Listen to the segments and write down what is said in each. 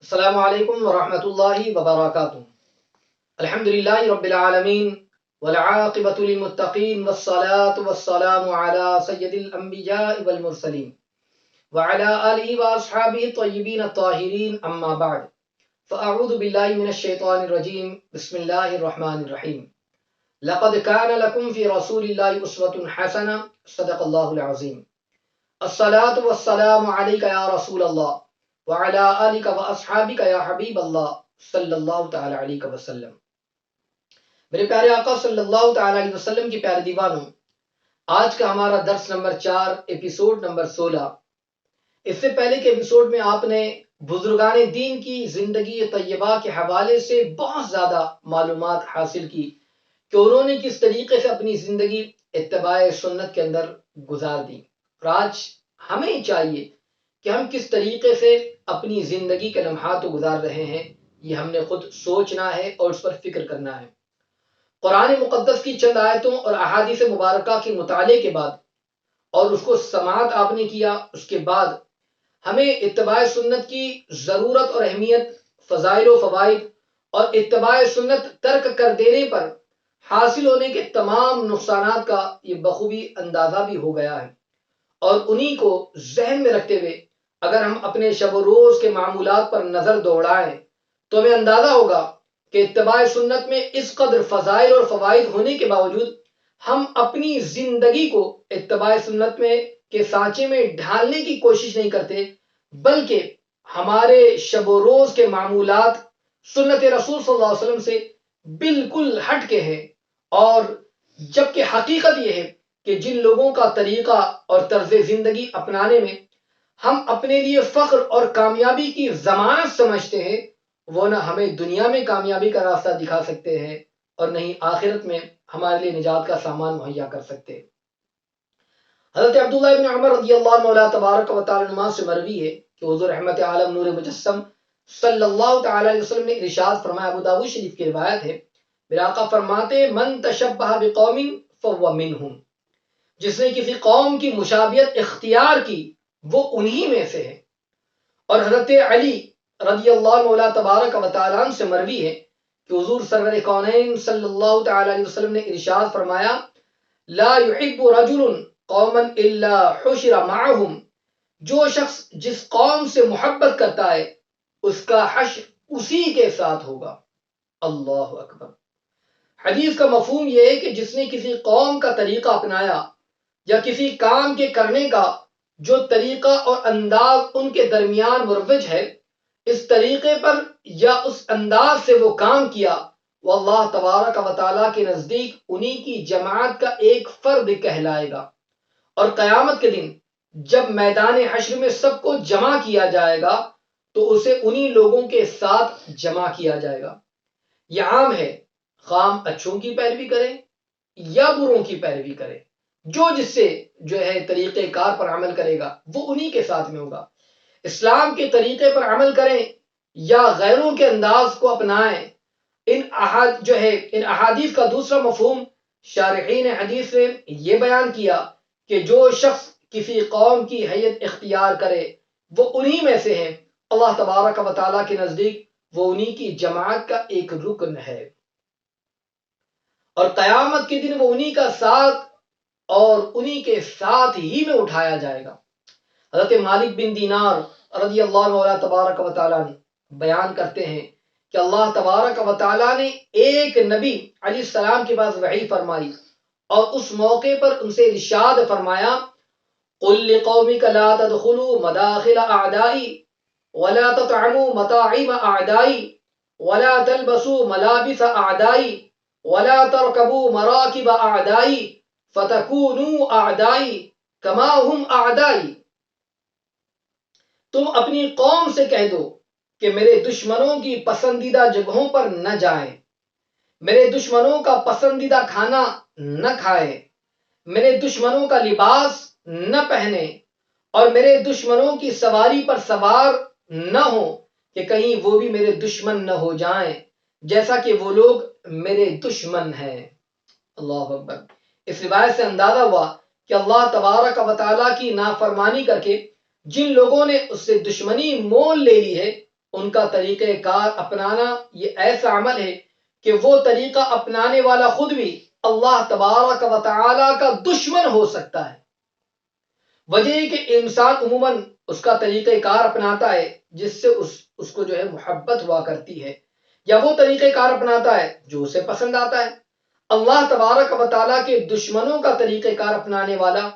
السلام علیکم ورحمۃ اللہ وبرکاتہ۔ الحمدللہ رب العالمین والعاقبۃ للمتقین والصلاة والسلام علی سید الانبیاء والمرسلین وعلی آلہ واصحابہ الطیبین الطاہرین، اما بعد فاعوذ باللہ من الشیطان الرجیم، بسم اللہ الرحمن الرحیم۔ لقد کان لکم فی رسول اللہ اسوۃ حسنہ، صدق اللہ العظیم۔ الصلاة والسلام علیک یا رسول اللہ وعلی آلک واصحابک یا حبیب اللہ صلی اللہ تعالی علیہ وسلم۔ میرے پیارے آقا صلی اللہ تعالی علیہ وسلم کی پیارے دیوانوں، آج کا ہمارا درس نمبر 4، ایپیسوڈ نمبر 16۔ اس سے پہلے کے ایپیسوڈ میں آپ نے بزرگان دین کی زندگی طیبہ کے حوالے سے بہت زیادہ معلومات حاصل کی کہ انہوں نے کس طریقے سے اپنی زندگی اتباع سنت کے اندر گزار دی، اور آج ہمیں چاہیے کہ ہم کس طریقے سے اپنی زندگی کے لمحات کو گزار رہے ہیں، یہ ہم نے خود سوچنا ہے اور اس پر فکر کرنا ہے۔ قرآن مقدس کی چند آیتوں اور احادیث مبارکہ کے مطالعے کے بعد اور اس کو سماعت آپ نے کیا، اس کے بعد ہمیں اتباع سنت کی ضرورت اور اہمیت، فضائل و فوائد اور اتباع سنت ترک کر دینے پر حاصل ہونے کے تمام نقصانات کا یہ بخوبی اندازہ بھی ہو گیا ہے، اور انہی کو ذہن میں رکھتے ہوئے اگر ہم اپنے شب و روز کے معمولات پر نظر دوڑائیں تو ہمیں اندازہ ہوگا کہ اتباع سنت میں اس قدر فضائل اور فوائد ہونے کے باوجود ہم اپنی زندگی کو اتباع سنت میں کے سانچے میں ڈھالنے کی کوشش نہیں کرتے، بلکہ ہمارے شب و روز کے معمولات سنت رسول صلی اللہ علیہ وسلم سے بالکل ہٹ کے ہیں۔ اور جبکہ حقیقت یہ ہے کہ جن لوگوں کا طریقہ اور طرز زندگی اپنانے میں ہم اپنے لیے فخر اور کامیابی کی ضمانت سمجھتے ہیں، وہ نہ ہمیں دنیا میں کامیابی کا راستہ دکھا سکتے ہیں اور نہ ہی آخرت میں ہمارے لیے نجات کا سامان مہیا کر سکتے۔ حضرت عبداللہ بن عمر رضی اللہ عنہ تبارک و تعالی عنہ سے مروی ہے کہ حضور رحمت عالم نور مجسم صلی اللہ تعالی علیہ وسلم نے ارشاد فرمایا، ابو داؤد شریف کی روایت ہے، میرے آقا فرماتے من تشبہ بقوم فهو منہم، جس نے کسی قوم کی مشابہت اختیار کی وہ انہی میں سے ہے۔ اور حضرت علی رضی اللہ عنہ تبارک و تعالی عنہ سے مروی ہے کہ حضور سرور کونین صلی اللہ تعالی علیہ وسلم نے ارشاد فرمایا، لا يحب رجل قوما الا حشر معهم، جو شخص جس قوم سے محبت کرتا ہے اس کا حشر اسی کے ساتھ ہوگا۔ اللہ اکبر۔ حدیث کا مفہوم یہ ہے کہ جس نے کسی قوم کا طریقہ اپنایا یا کسی کام کے کرنے کا جو طریقہ اور انداز ان کے درمیان مروج ہے، اس طریقے پر یا اس انداز سے وہ کام کیا، وہ اللہ تبارک و تعالیٰ کے نزدیک انہی کی جماعت کا ایک فرد کہلائے گا، اور قیامت کے دن جب میدان حشر میں سب کو جمع کیا جائے گا تو اسے انہی لوگوں کے ساتھ جمع کیا جائے گا۔ یہ عام ہے، خام اچھوں کی پیروی کرے یا بروں کی پیروی کرے، جو جس سے جو ہے طریقہ کار پر عمل کرے گا وہ انہی کے ساتھ میں ہوگا۔ اسلام کے طریقے پر عمل کریں یا غیروں کے انداز کو اپنائیں، ان احادیث کا دوسرا مفہوم شارحین حدیث نے یہ بیان کیا کہ جو شخص کسی قوم کی حیت اختیار کرے وہ انہی میں سے ہیں، اللہ تبارک و تعالیٰ کے نزدیک وہ انہی کی جماعت کا ایک رکن ہے، اور قیامت کے دن وہ انہی کا ساتھ اور انہی کے ساتھ ہی میں اٹھایا جائے گا۔ حضرت مالک بن دینار رضی اللہ عنہ تبارک و تعالیٰ بیان کرتے ہیں کہ اللہ تبارک و تعالیٰ نے ایک نبی علیہ السلام کے پاس وحی فرمائی اور اس موقع پر ان سے ارشاد فرمایا، قل لقومک لا تدخلوا مداخل اعدائی ولا تطعموا مطاعم اعدائی ولا تلبسوا ملابس اعدائی ولا تركبوا مراكب اعدائی فتكونوا اعدائی کما هم اعدائی۔ تم اپنی قوم سے کہہ دو کہ میرے دشمنوں کی پسندیدہ جگہوں پر نہ جائیں، میرے دشمنوں کا پسندیدہ کھانا نہ کھائیں، میرے دشمنوں کا لباس نہ پہنیں، اور میرے دشمنوں کی سواری پر سوار نہ ہو کہ کہیں وہ بھی میرے دشمن نہ ہو جائیں جیسا کہ وہ لوگ میرے دشمن ہیں۔ اللہ اکبر۔ اس روایت سے اندازہ ہوا کہ اللہ تبارک و تعالیٰ کی نافرمانی کر کے جن لوگوں نے اس سے دشمنی مول لے لی ہے ان کا طریقہ کار اپنانا یہ ایسا عمل ہے کہ وہ طریقہ اپنانے والا خود بھی اللہ تبارک و تعالی کا دشمن ہو سکتا ہے۔ وجہ یہ کہ انسان عموماً اس کا طریقہ کار اپناتا ہے جس سے اس کو جو ہے محبت ہوا کرتی ہے، یا وہ طریقہ کار اپناتا ہے جو اسے پسند آتا ہے۔ اللہ تبارک و تعالیٰ کے دشمنوں کا طریقہ کار اپنانے والا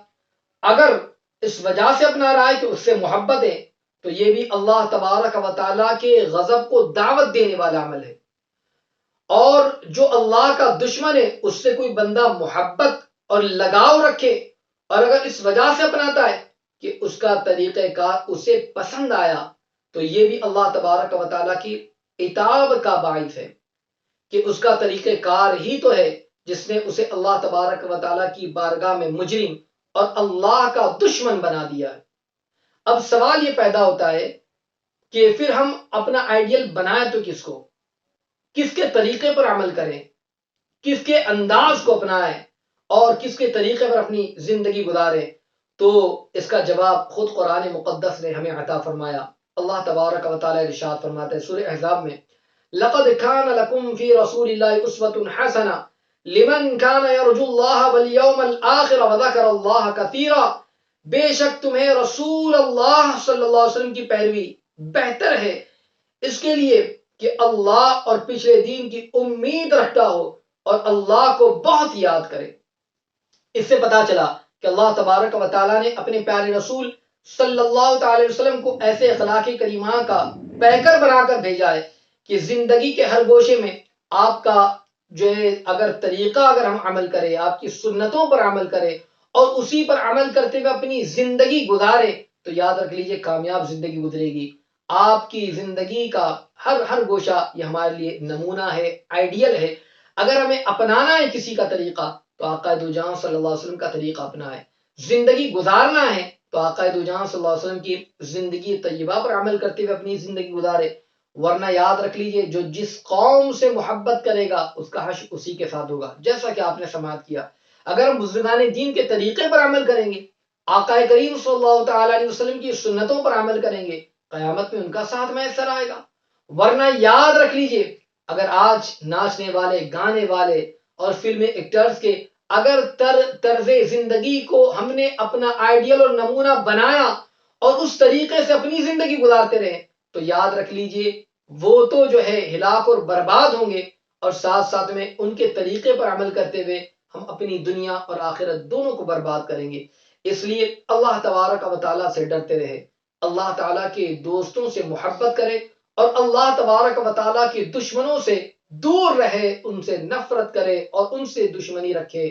اگر اس وجہ سے اپنا رہا ہے کہ اس سے محبت ہے، تو یہ بھی اللہ تبارک و تعالیٰ کے غضب کو دعوت دینے والا عمل ہے۔ اور جو اللہ کا دشمن ہے اس سے کوئی بندہ محبت اور لگاؤ رکھے اور اگر اس وجہ سے اپناتا ہے کہ اس کا طریقہ کار اسے پسند آیا، تو یہ بھی اللہ تبارک و تعالیٰ کی عتاب کا باعث ہے کہ اس کا طریقہ کار ہی تو ہے جس نے اسے اللہ تبارک و تعالیٰ کی بارگاہ میں مجرم اور اللہ کا دشمن بنا دیا ہے۔ اب سوال یہ پیدا ہوتا ہے کہ پھر ہم اپنا آئیڈیل بنائیں تو کس کو، کس کے طریقے پر عمل کریں، کس کے انداز کو اپنائیں اور کس کے طریقے پر اپنی زندگی گزاریں؟ تو اس کا جواب خود قرآن مقدس نے ہمیں عطا فرمایا۔ اللہ تبارک و تعالی ارشاد فرماتے ہیں سورہ احزاب میں، لقد كان لكم في رسول الله اسوة حسنة لمن كان يرجو الله واليوم الآخر وذكر الله كثيرا، بے شک تمہیں رسول اللہ صلی اللہ علیہ وسلم کی پیروی بہتر ہے اس کے لیے کہ اللہ اور پچھلے دین کی امید رکھتا ہو اور اللہ کو بہت یاد کرے۔ اس سے پتا چلا کہ اللہ تبارک و تعالیٰ نے اپنے پیارے رسول صلی اللہ تعالی وسلم کو ایسے اخلاقی کریمہ کا پیکر بنا کر بھیجا ہے کہ زندگی کے ہر گوشے میں آپ کا جو ہے اگر طریقہ اگر ہم عمل کریں، آپ کی سنتوں پر عمل کریں اور اسی پر عمل کرتے ہوئے اپنی زندگی گزارے، تو یاد رکھ لیجئے کامیاب زندگی گزرے گی۔ آپ کی زندگی کا ہر گوشہ یہ ہمارے لیے نمونہ ہے، آئیڈیل ہے۔ اگر ہمیں اپنانا ہے کسی کا طریقہ تو آقا دو جہاں صلی اللہ علیہ وسلم کا طریقہ اپنائیں، زندگی گزارنا ہے تو آقا دو جہاں صلی اللہ علیہ وسلم کی زندگی طیبہ پر عمل کرتے ہوئے اپنی زندگی گزارے، ورنہ یاد رکھ لیجئے جو جس قوم سے محبت کرے گا اس کا حشر اسی کے ساتھ ہوگا، جیسا کہ آپ نے سماعت کیا۔ اگر ہم بزرگان دین کے طریقے پر عمل کریں گے، آقا کریم صلی اللہ تعالی علیہ وسلم کی سنتوں پر عمل کریں گے، قیامت میں ان کا ساتھ میسر آئے گا۔ ورنہ یاد رکھ لیجئے اگر آج ناچنے والے، گانے والے اور فلم ایکٹرز کے اگر طرز زندگی کو ہم نے اپنا آئیڈیل اور نمونہ بنایا اور اس طریقے سے اپنی زندگی گزارتے رہے، تو یاد رکھ لیجئے وہ تو جو ہے ہلاک اور برباد ہوں گے، اور ساتھ ساتھ میں ان کے طریقے پر عمل کرتے ہوئے ہم اپنی دنیا اور آخرت دونوں کو برباد کریں گے۔ اس لیے اللہ تبارک و تعالیٰ سے ڈرتے رہے، اللہ تعالیٰ کے دوستوں سے محبت کرے اور اللہ تبارک و تعالیٰ کے دشمنوں سے دور رہے، ان سے نفرت کرے اور ان سے دشمنی رکھے۔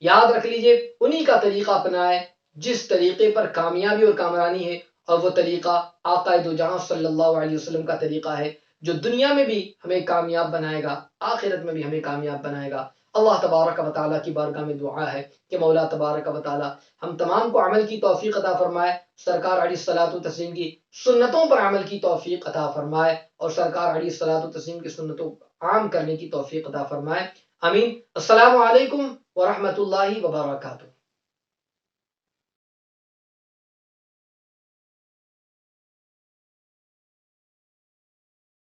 یاد رکھ لیجئے انہی کا طریقہ اپنائے جس طریقے پر کامیابی اور کامرانی ہے، اور وہ طریقہ آقا دو جہاں صلی اللہ علیہ وسلم کا طریقہ ہے جو دنیا میں بھی ہمیں کامیاب بنائے گا، آخرت میں بھی ہمیں کامیاب بنائے گا۔ اللہ تبارک و تعالیٰ کی بارگاہ میں دعا ہے کہ مولا تبارک و تعالیٰ ہم تمام کو عمل کی توفیق عطا فرمائے، سرکار علیہ الصلوۃ والتسلیم کی سنتوں پر عمل کی توفیق عطا فرمائے اور سرکار علیہ الصلوۃ والتسلیم کی سنتوں کو عام کرنے کی توفیق عطا فرمائے۔ آمین۔ السلام علیکم ورحمۃ اللہ وبرکاتہ۔